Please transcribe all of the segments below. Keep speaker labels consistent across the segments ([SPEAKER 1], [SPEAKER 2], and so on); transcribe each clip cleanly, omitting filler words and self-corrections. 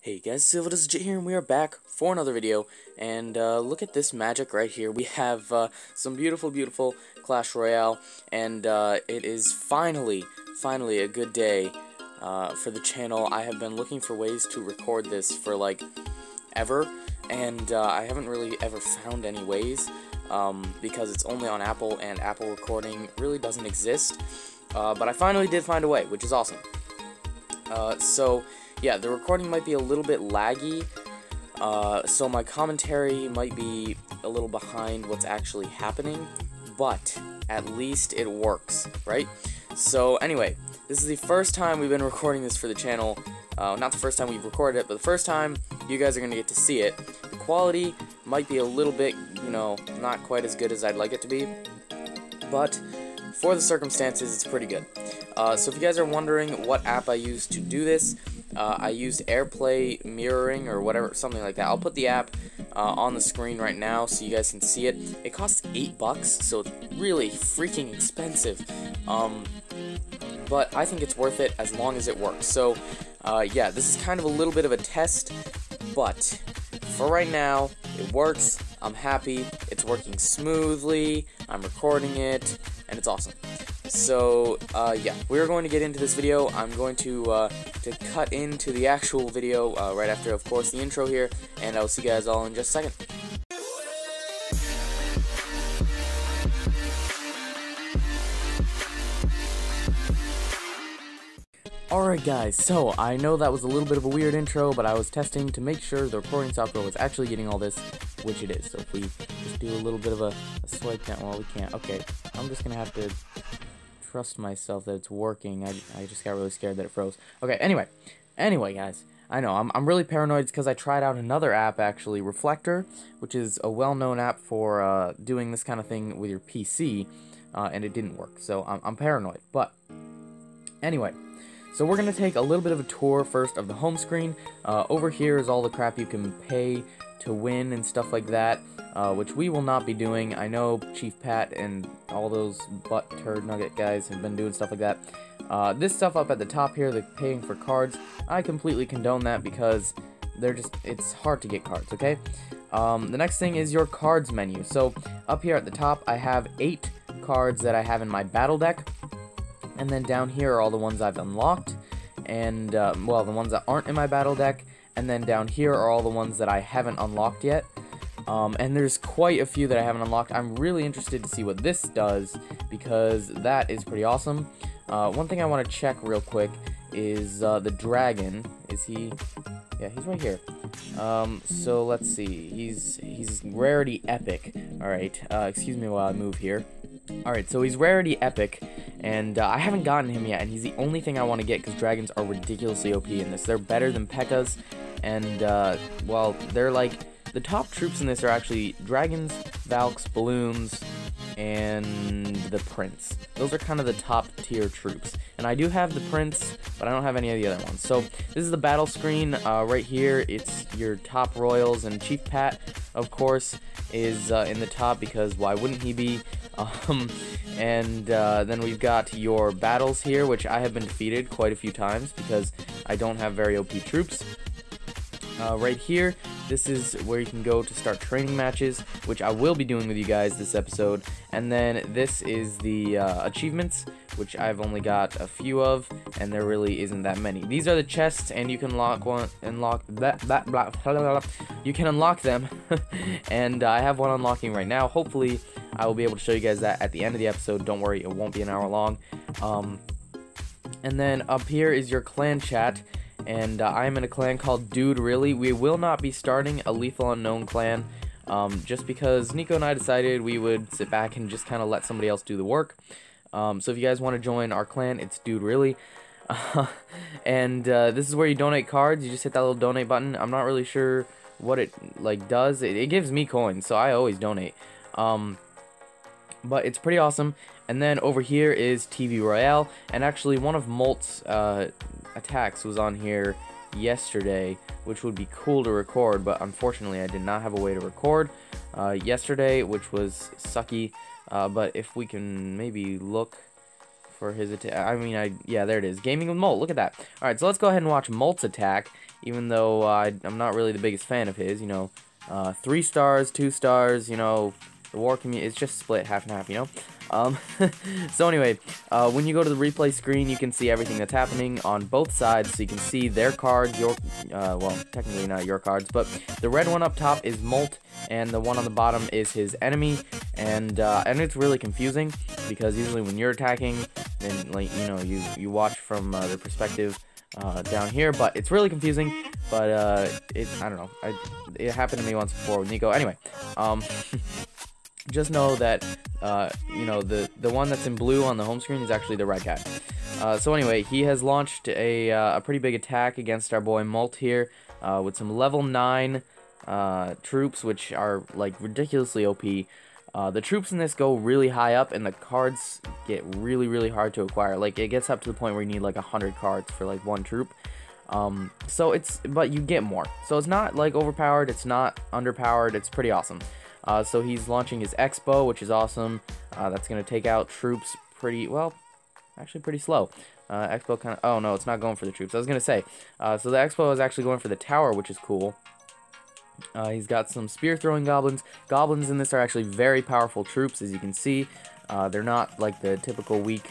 [SPEAKER 1] Hey guys, Silva, this is Jit here, and we are back for another video, and look at this magic right here. We have some beautiful Clash Royale, and it is finally a good day for the channel. I have been looking for ways to record this for, like, ever, and I haven't really ever found any ways, because it's only on Apple, and Apple recording really doesn't exist, but I finally did find a way, which is awesome. So yeah, the recording might be a little bit laggy, so my commentary might be a little behind what's actually happening, but at least it works, right? So anyway, this is the first time we've been recording this for the channel. Not the first time we've recorded it, but the first time you guys are going to get to see it. The quality might be a little bit, not quite as good as I'd like it to be, but for the circumstances, it's pretty good. So if you guys are wondering what app I used to do this, I used AirPlay mirroring or whatever, something like that. I'll put the app on the screen right now so you guys can see it. It costs $8, so it's really freaking expensive. But I think it's worth it as long as it works. So yeah, this is kind of a little bit of a test, but for right now, it works. I'm happy. It's working smoothly. I'm recording it, and it's awesome. So, yeah, we're going to get into this video. I'm going to cut into the actual video right after, of course, the intro here, and I'll see you guys all in just a second. Alright guys, so I know that was a little bit of a weird intro, but I was testing to make sure the recording software was actually getting all this, which it is. So if we just do a little bit of a swipe down, well, we can't. Okay, I'm just going to have to trust myself that it's working. I just got really scared that it froze. Okay, anyway guys, I know I'm really paranoid because I tried out another app, actually, Reflector, which is a well-known app for doing this kind of thing with your PC, and it didn't work. So I'm paranoid. But anyway, so we're gonna take a little bit of a tour first of the home screen. Over here is all the crap you can pay to win and stuff like that, which we will not be doing. I know Chief Pat and all those butt turd nugget guys have been doing stuff like that. This stuff up at the top here, the paying for cards, I completely condone that because it's hard to get cards, okay? The next thing is your cards menu. So up here at the top, I have 8 cards that I have in my battle deck. And then down here are all the ones I've unlocked, and, well, the ones that aren't in my battle deck, and then down here are all the ones that I haven't unlocked yet, and there's quite a few that I haven't unlocked. I'm really interested to see what this does, because that is pretty awesome. One thing I want to check real quick is, the dragon. Is he? Yeah, he's right here. So let's see, he's rarity epic. Alright, excuse me while I move here. Alright, so he's rarity epic, and I haven't gotten him yet, and he's the only thing I want to get, because dragons are ridiculously OP in this. They're better than P.E.K.K.A.s, and, well, they're like, the top troops in this are actually dragons, Valks, balloons, and the prince. Those are kind of the top tier troops, and I do have the prince, but I don't have any of the other ones. So this is the battle screen. Right here, it's your top royals, and Chief Pat, of course, is in the top, because why wouldn't he be? And then we've got your battles here, which I have been defeated quite a few times because I don't have very OP troops. Right here, this is where you can go to start training matches, which I will be doing with you guys this episode. And then this is the achievements, which I've only got a few of, and there really isn't that many. These are the chests, and you can you can unlock them, and I have one unlocking right now. Hopefully, I will be able to show you guys that at the end of the episode. Don't worry, it won't be an hour long. And then up here is your clan chat. And I am in a clan called Dude Really. We will not be starting a Lethal Unknown clan, just because Nico and I decided we would sit back and just kind of let somebody else do the work. So if you guys want to join our clan, it's Dude Really. And this is where you donate cards. You just hit that little donate button. I'm not really sure what it does. It gives me coins, so I always donate. But it's pretty awesome. And then over here is TV Royale, and actually one of Molt's attacks was on here yesterday, which would be cool to record, but unfortunately I did not have a way to record yesterday, which was sucky. But if we can maybe look for his attack. I mean, yeah, there it is. Gaming with Molt. Look at that. All right, so let's go ahead and watch Molt's attack. Even though I'm not really the biggest fan of his, you know, 3 stars, 2 stars. You know, the war community is just split half and half. You know. So anyway, when you go to the replay screen, you can see everything that's happening on both sides. So you can see their cards, your, well, technically not your cards, but the red one up top is Molt, and the one on the bottom is his enemy. And it's really confusing because usually when you're attacking, then like you watch from their perspective down here, but it's really confusing. But I don't know. It happened to me once before with Nico. Anyway, just know that you know, the one that's in blue on the home screen is actually the red guy. So anyway, he has launched a pretty big attack against our boy Molt here with some level 9 troops, which are like ridiculously OP. The troops in this go really high up, and the cards get really hard to acquire. Like, it gets up to the point where you need like 100 cards for like one troop. So but you get more. So it's not like overpowered, it's not underpowered, it's pretty awesome. So he's launching his Expo, which is awesome. That's going to take out troops pretty, well, actually pretty slow. Expo kind of, oh no, it's not going for the troops. I was going to say, so the Expo is actually going for the tower, which is cool. He's got some spear throwing goblins. Goblins in this are actually very powerful troops, as you can see. They're not like the typical weak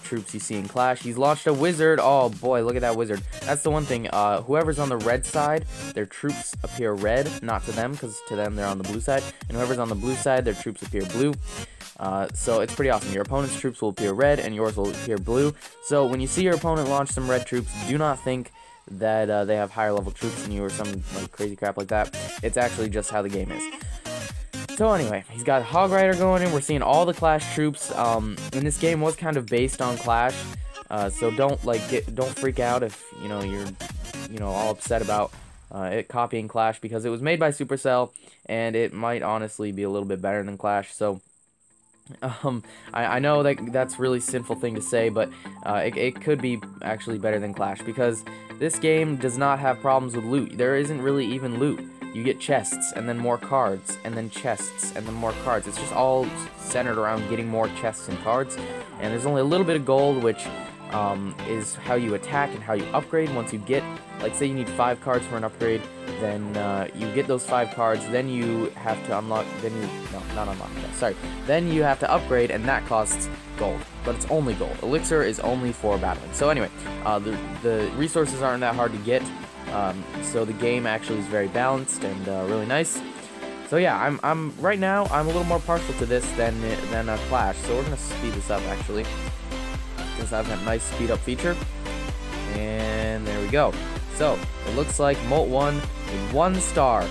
[SPEAKER 1] troops you see in Clash. He's launched a wizard. Oh boy, look at that wizard. That's the one thing. Whoever's on the red side, their troops appear red, not to them, because to them they're on the blue side. And whoever's on the blue side, their troops appear blue. So it's pretty awesome. Your opponent's troops will appear red, and yours will appear blue. So when you see your opponent launch some red troops, do not think that they have higher level troops than you or some like crazy crap like that. It's actually just how the game is. So anyway, he's got Hog Rider going in. We're seeing all the Clash troops. And this game was kind of based on Clash, so don't freak out if you're all upset about it copying Clash, because it was made by Supercell, and it might honestly be a little bit better than Clash. So I know that's really sinful thing to say, but it could be actually better than Clash, because this game does not have problems with loot. There isn't really even loot. You get chests, and then more cards, and then chests, and then more cards. It's just all centered around getting more chests and cards, and there's only a little bit of gold, which is how you attack and how you upgrade. Once you get, like, say you need 5 cards for an upgrade, then you get those 5 cards, then you have to unlock, then you have to upgrade, and that costs gold, but it's only gold. Elixir is only for battling. So anyway, the resources aren't that hard to get, so the game actually is very balanced and really nice. So yeah, I'm right now I'm a little more partial to this than Clash, so we're gonna speed this up actually, because I have that nice speed up feature, and there we go. So it looks like Molt won with 1 star.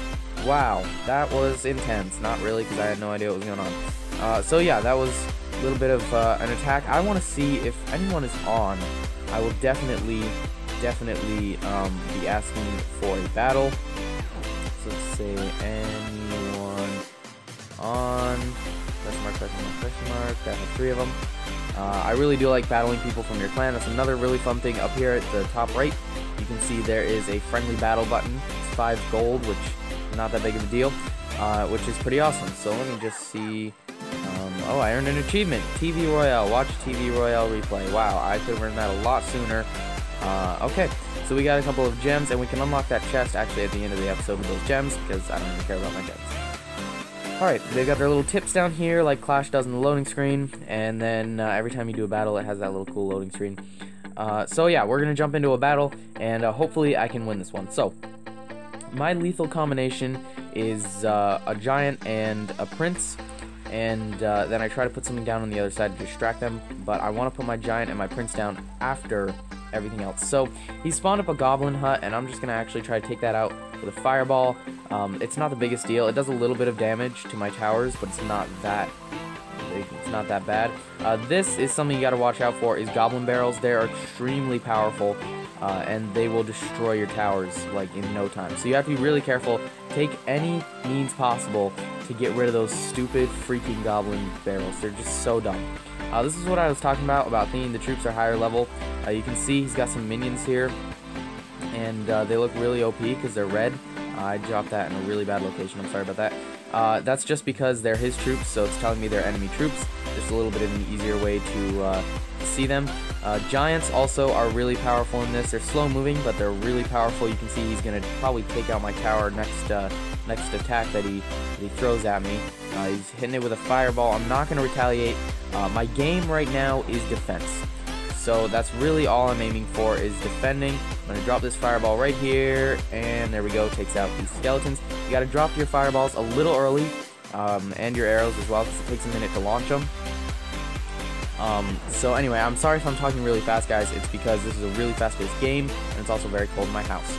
[SPEAKER 1] Wow, that was intense. Not really, because I had no idea what was going on. So yeah, that was a little bit of an attack. I want to see if anyone is on. I will definitely be asking for a battle. So let's say anyone on. Question mark, question mark, question mark. I have 3 of them. I really do like battling people from your clan. That's another really fun thing. Up here at the top right, you can see there is a friendly battle button. It's 5 gold, which is not that big of a deal, which is pretty awesome. So let me just see. Oh, I earned an achievement. TV Royale. Watch TV Royale replay. Wow, I could have earned that a lot sooner. Okay, so we got a couple of gems, and we can unlock that chest actually at the end of the episode with those gems, because I don't even care about my gems. Alright, they've got their little tips down here like Clash does in the loading screen, and then every time you do a battle, it has that little cool loading screen. So yeah, we're going to jump into a battle, and hopefully I can win this one. So, my lethal combination is a giant and a prince, and then I try to put something down on the other side to distract them, but I want to put my giant and my prince down after everything else. So he spawned up a goblin hut, and I'm just going to actually try to take that out with a fireball. It's not the biggest deal. It does a little bit of damage to my towers, but it's not that bad. This is something you got to watch out for, is goblin barrels. They are extremely powerful, and they will destroy your towers like in no time. So you have to be really careful. Take any means possible to get rid of those stupid freaking goblin barrels. They're just so dumb. This is what I was talking about thinking the troops are higher level. You can see he's got some minions here, and they look really OP because they're red. I dropped that in a really bad location. I'm sorry about that. That's just because they're his troops, so it's telling me they're enemy troops. Just a little bit of an easier way to to see them. Giants also are really powerful in this. They're slow moving, but they're really powerful. You can see he's going to probably take out my tower next attack that he throws at me. He's hitting it with a fireball. I'm not going to retaliate. My game right now is defense. So that's really all I'm aiming for is defending. I'm going to drop this fireball right here, and there we go, takes out these skeletons. You got to drop your fireballs a little early, and your arrows as well, because it takes a minute to launch them. So anyway, I'm sorry if I'm talking really fast, guys. It's because this is a really fast-paced game, and it's also very cold in my house.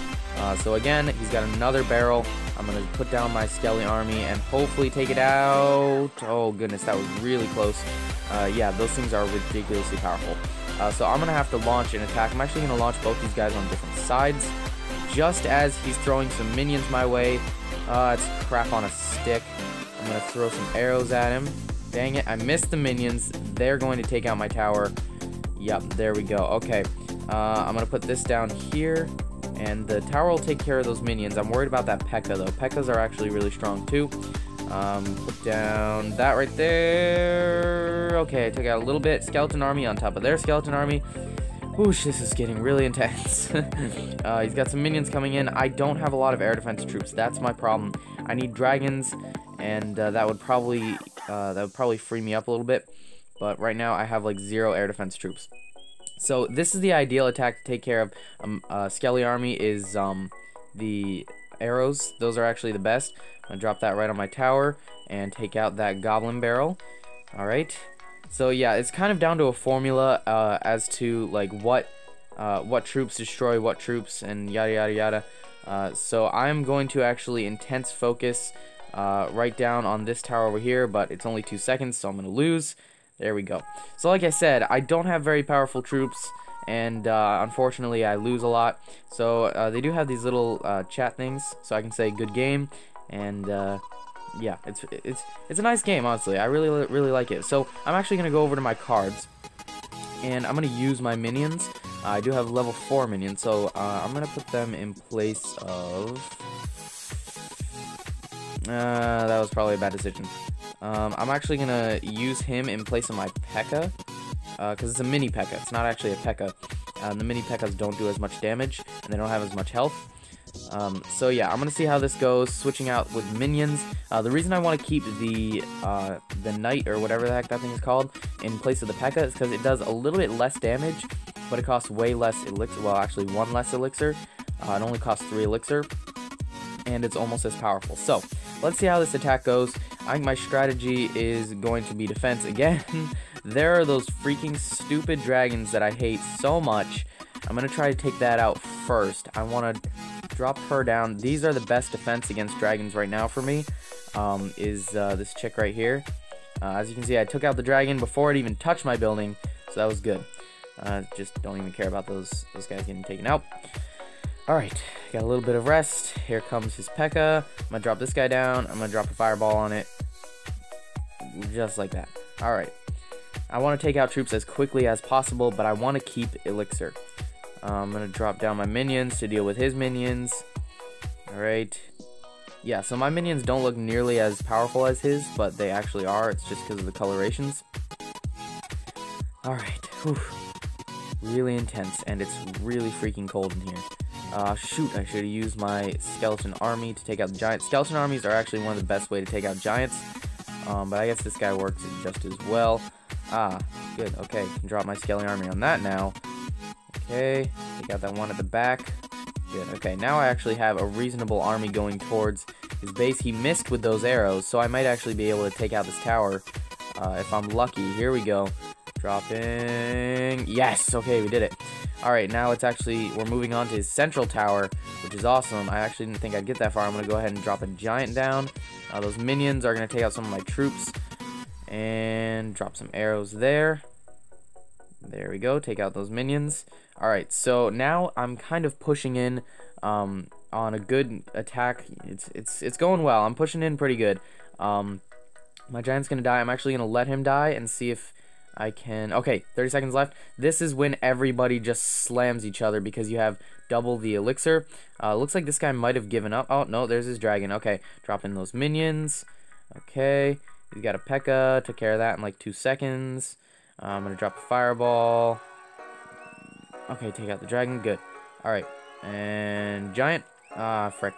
[SPEAKER 1] So again, he's got another barrel. I'm going to put down my Skelly army and hopefully take it out. Oh goodness, that was really close. Yeah, those things are ridiculously powerful. So I'm going to have to launch an attack. I'm actually going to launch both these guys on different sides. Just as he's throwing some minions my way. It's crap on a stick. I'm going to throw some arrows at him. Dang it, I missed the minions. They're going to take out my tower. Yep, there we go. Okay, I'm going to put this down here. And the tower will take care of those minions. I'm worried about that P.E.K.K.A. though. P.E.K.K.A.s are actually really strong too. Put down that right there. Okay, I took out a little bit. Skeleton army on top of their skeleton army. Whoosh, this is getting really intense. He's got some minions coming in. I don't have a lot of air defense troops. That's my problem. I need dragons, and that would probably free me up a little bit. But right now I have like 0 air defense troops. So this is the ideal attack to take care of Skelly army is the arrows. Those are actually the best. I'm gonna drop that right on my tower and take out that goblin barrel. Alright. So yeah, it's kind of down to a formula as to like what troops destroy what troops and yada yada yada. So I'm going to actually intense focus right down on this tower over here, but it's only 2 seconds, so I'm gonna lose. There we go. So like I said, I don't have very powerful troops, and unfortunately I lose a lot. So they do have these little chat things, so I can say good game, and yeah, it's a nice game, honestly. I really like it. So I'm actually gonna go over to my cards, and I'm gonna use my minions. I do have level 4 minions, so I'm gonna put them in place of. That was probably a bad decision. I'm actually gonna use him in place of my P.E.K.K.A. Because it's a mini P.E.K.K.A. It's not actually a P.E.K.K.A. The mini P.E.K.K.As don't do as much damage, and they don't have as much health. So yeah, I'm gonna see how this goes, switching out with minions. The reason I want to keep the knight, or whatever the heck that thing is called, in place of the P.E.K.K.A. is because it does a little bit less damage, but it costs way less elixir. Well, actually 1 less elixir. It only costs 3 elixir, and it's almost as powerful. So let's see how this attack goes. I think my strategy is going to be defense again. There are those freaking stupid dragons that I hate so much. I'm going to try to take that out first. I want to drop her down. These are the best defense against dragons right now for me, this chick right here. As you can see, I took out the dragon before it even touched my building, so that was good. Just don't even care about those guys getting taken out. Alright, got a little bit of rest. Here comes his P.E.K.K.A. I'm gonna drop this guy down. I'm gonna drop a fireball on it. Just like that. Alright. I want to take out troops as quickly as possible, but I want to keep elixir. I'm gonna drop down my minions to deal with his minions. Alright. Yeah, so my minions don't look nearly as powerful as his, but they actually are. It's just because of the colorations. Alright. Really intense, and it's really freaking cold in here. Shoot, I should have used my skeleton army to take out the giants. Skeleton armies are actually one of the best way to take out giants, but I guess this guy works just as well. Good, okay, can drop my skeleton army on that now. Okay, take out that one at the back. Good, okay, now I actually have a reasonable army going towards his base. He missed with those arrows, so I might actually be able to take out this tower, if I'm lucky. Here we go. Dropping. Yes, okay, we did it. Alright, now it's actually, we're moving on to his central tower, which is awesome. I actually didn't think I'd get that far. I'm going to go ahead and drop a giant down. Those minions are going to take out some of my troops. And drop some arrows there. There we go, take out those minions. Alright, so now I'm kind of pushing in on a good attack. It's going well. I'm pushing in pretty good. My giant's going to die. I'm actually going to let him die and see if I can. Okay, 30 seconds left. This is when everybody just slams each other because you have double the elixir. Looks like this guy might have given up. Oh, no, there's his dragon. Okay, drop in those minions. Okay, he's got a P.E.K.K.A. Took care of that in like 2 seconds. I'm gonna drop a fireball. Okay, take out the dragon. Good. Alright. And giant. Ah, frick.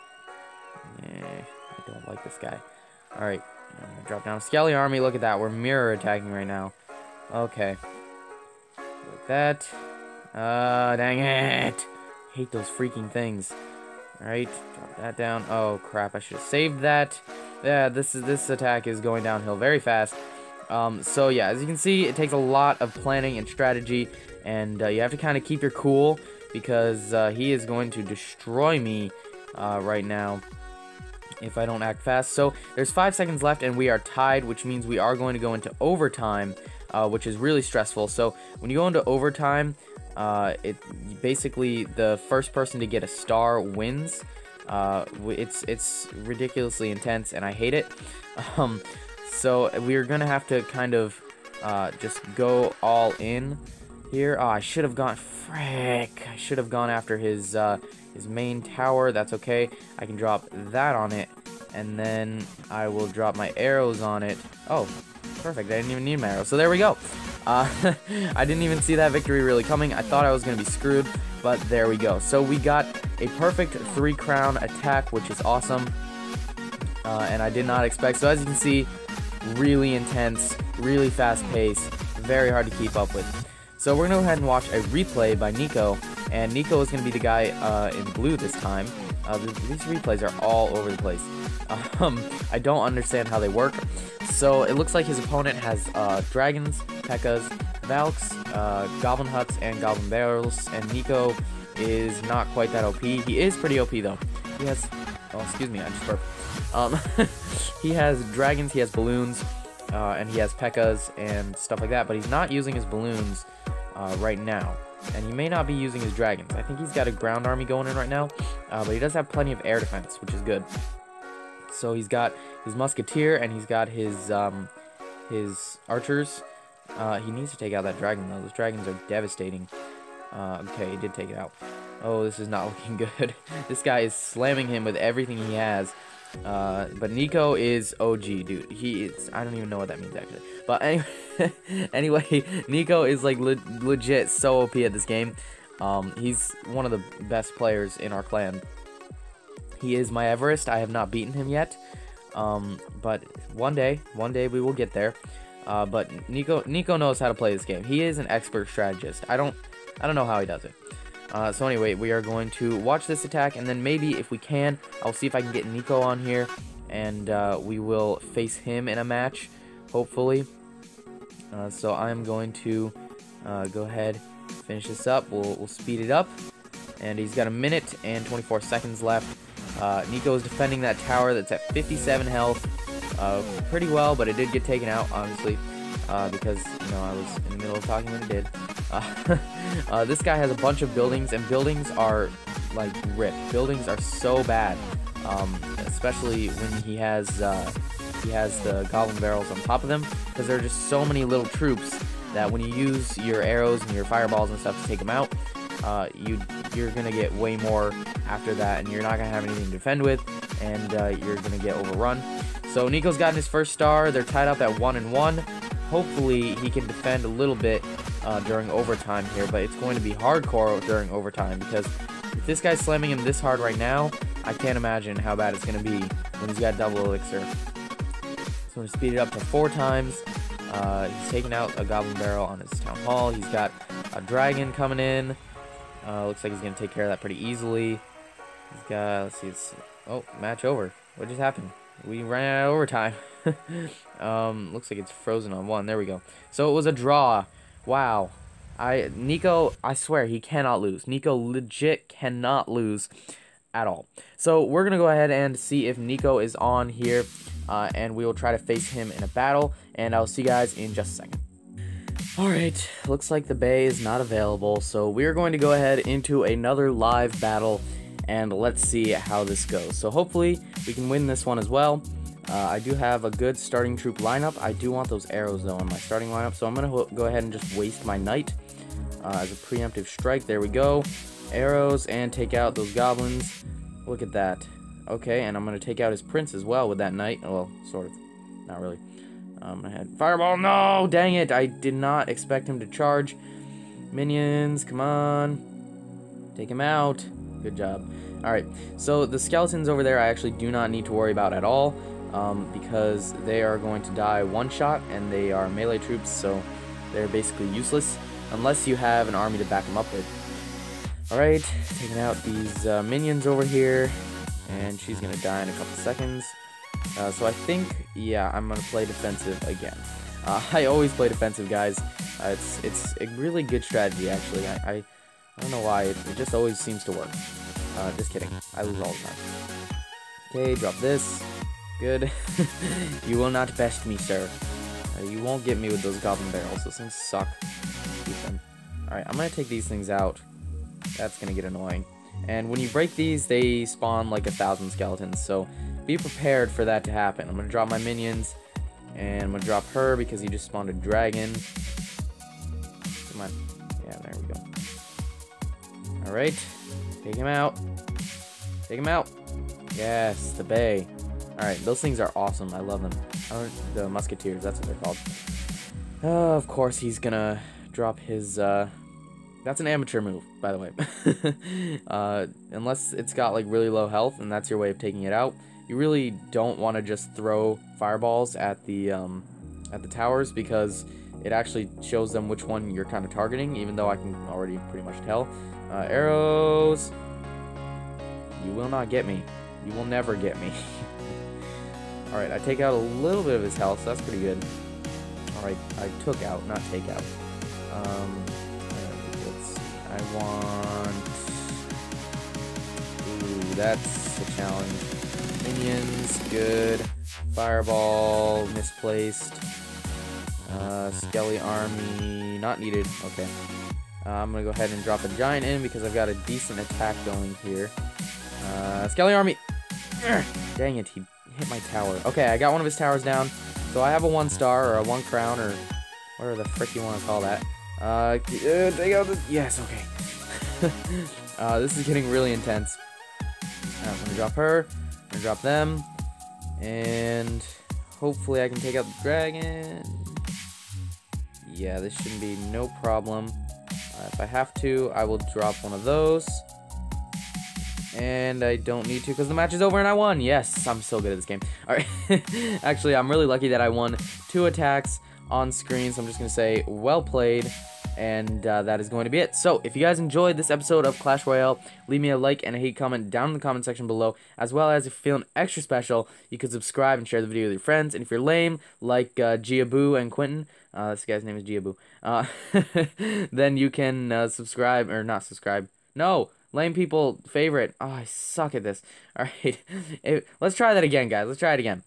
[SPEAKER 1] Yeah, I don't like this guy. Alright. I'm gonna drop down a Skelly army. Look at that. We're mirror attacking right now. Okay. Like that. Dang it. Hate those freaking things. Alright. Drop that down. Oh, crap. I should have saved that. Yeah, this attack is going downhill very fast. So yeah, as you can see, it takes a lot of planning and strategy, and you have to kind of keep your cool, because he is going to destroy me right now if I don't act fast. So there's 5 seconds left, and we are tied, which means we are going to go into overtime, which is really stressful. So when you go into overtime, basically the first person to get a star wins. It's ridiculously intense, and I hate it. So we're gonna have to kind of just go all in here. Oh, I should have gone. Frick! I should have gone after his main tower. That's okay. I can drop that on it, and then I will drop my arrows on it. Oh, perfect! I didn't even need my arrows. So there we go. I didn't even see that victory really coming. I thought I was gonna be screwed, but there we go. So we got a perfect 3-crown attack, which is awesome, and I did not expect. So as you can see, really intense, really fast pace, very hard to keep up with. So we're gonna go ahead and watch a replay by Nico, and Nico is gonna be the guy in blue this time. These replays are all over the place. I don't understand how they work. So it looks like his opponent has dragons, P.E.K.K.A.s, Valks, goblin huts, and goblin barrels, and Nico is not quite that OP. He is pretty OP though. He has, oh excuse me, I just burped. He has dragons, he has balloons, and he has P.E.K.K.A.s and stuff like that, but he's not using his balloons right now. And he may not be using his dragons. I think he's got a ground army going in right now, but he does have plenty of air defense, which is good. So he's got his musketeer, and he's got his archers. He needs to take out that dragon, though. Those dragons are devastating. Okay, he did take it out. Oh, this is not looking good. This guy is slamming him with everything he has. But Nico is OG, dude. He is, I don't even know what that means, actually. But anyway, Nico is like legit so OP at this game. He's one of the best players in our clan. He is my Everest. I have not beaten him yet. But one day we will get there. But Nico knows how to play this game. He is an expert strategist. I don't know how he does it. So anyway, we are going to watch this attack, and then maybe if we can, I'll see if I can get Nico on here, and we will face him in a match, hopefully. So I'm going to go ahead, finish this up. We'll speed it up, and he's got 1 minute and 24 seconds left. Nico is defending that tower that's at 57 health pretty well, but it did get taken out, honestly, because, you know, I was in the middle of talking when it did. This guy has a bunch of buildings, and buildings are like ripped. Buildings are so bad, especially when he has the goblin barrels on top of them, because there are just so many little troops that when you use your arrows and your fireballs and stuff to take them out, you're gonna get way more after that, and you're not gonna have anything to defend with, and you're gonna get overrun. So Nico's gotten his first star. They're tied up at 1-1. Hopefully he can defend a little bit during overtime here, but it's going to be hardcore during overtime, because if this guy's slamming him this hard right now, I can't imagine how bad it's going to be when he's got double elixir. So I'm going to speed it up to 4 times. He's taking out a goblin barrel on his town hall. He's got a dragon coming in. Looks like he's going to take care of that pretty easily. He's got, let's see, oh, match over. What just happened? We ran out of overtime. Looks like it's frozen on 1. There we go. So it was a draw. Wow. Nico, I swear, he cannot lose. Nico legit cannot lose at all. So we're going to go ahead and see if Nico is on here, and we will try to face him in a battle, and I'll see you guys in just a second. Alright, looks like the bay is not available, so we're going to go ahead into another live battle, and let's see how this goes. So hopefully we can win this one as well. I do have a good starting troop lineup. I do want those arrows, though, in my starting lineup, so I'm going to go ahead and just waste my knight as a preemptive strike. There we go. Arrows, and take out those goblins. Look at that. Okay, and I'm going to take out his prince as well with that knight. Well, sort of. Not really. I had fireball. No, dang it. I did not expect him to charge. Minions, come on. Take him out. Good job. Alright, so the skeletons over there I actually do not need to worry about at all, because they are going to die one shot, and they are melee troops, so they're basically useless, unless you have an army to back them up with. Alright, taking out these minions over here, and she's going to die in a couple seconds. So I think, yeah, I'm going to play defensive again. I always play defensive, guys. It's a really good strategy, actually. I don't know why, it just always seems to work. Just kidding. I lose all the time. Okay, drop this. Good. You will not best me, sir. You won't get me with those goblin barrels. Those things suck. Keep them. Alright, I'm gonna take these things out. That's gonna get annoying. And when you break these, they spawn like 1,000 skeletons, so be prepared for that to happen. I'm gonna drop my minions, and I'm gonna drop her because he just spawned a dragon. Come on. Yeah, there we go. Alright. Take him out. Take him out. Yes, the bay. Alright, those things are awesome. I love them. The musketeers, that's what they're called. Of course, he's gonna drop his, that's an amateur move, by the way. Unless it's got, like, really low health, and that's your way of taking it out. You really don't want to just throw fireballs at the towers, because it actually shows them which one you're kind of targeting, even though I can already pretty much tell. Arrows. You will not get me. You will never get me. Alright, I take out a little bit of his health, so that's pretty good. Alright, I took out, not take out. Let's see. I want... Ooh, that's a challenge. Minions, good. Fireball, misplaced. Skelly army, not needed. Okay. I'm gonna go ahead and drop a giant in because I've got a decent attack going here. Skelly army! Dang it, he hit my tower. Okay, I got one of his towers down. So I have a 1-star, or a 1 crown, or whatever the frick you want to call that. Take out the... Yes, okay. This is getting really intense. I'm gonna drop her. I'm gonna drop them. And hopefully I can take out the dragon. Yeah, this shouldn't be no problem. If I have to, I will drop one of those. And I don't need to because the match is over and I won. Yes, I'm so good at this game. Alright. Actually, I'm really lucky that I won 2 attacks on screen. So I'm just going to say, well played. And that is going to be it. So, if you guys enjoyed this episode of Clash Royale, leave me a like and a hate comment down in the comment section below. As well as, if you're feeling extra special, you could subscribe and share the video with your friends. And if you're lame, like Giaboo and Quentin, this guy's name is Giaboo, then you can subscribe, or not subscribe. No! Lame people favorite. Oh, I suck at this. Alright, let's try that again, guys. Let's try it again.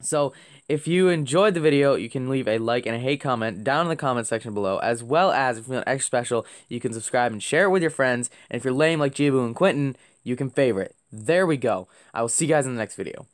[SPEAKER 1] So, if you enjoyed the video, you can leave a like and a hate comment down in the comment section below. As well as, if you're feeling extra special, you can subscribe and share it with your friends. And if you're lame like Jibu and Quentin, you can favorite. There we go. I will see you guys in the next video.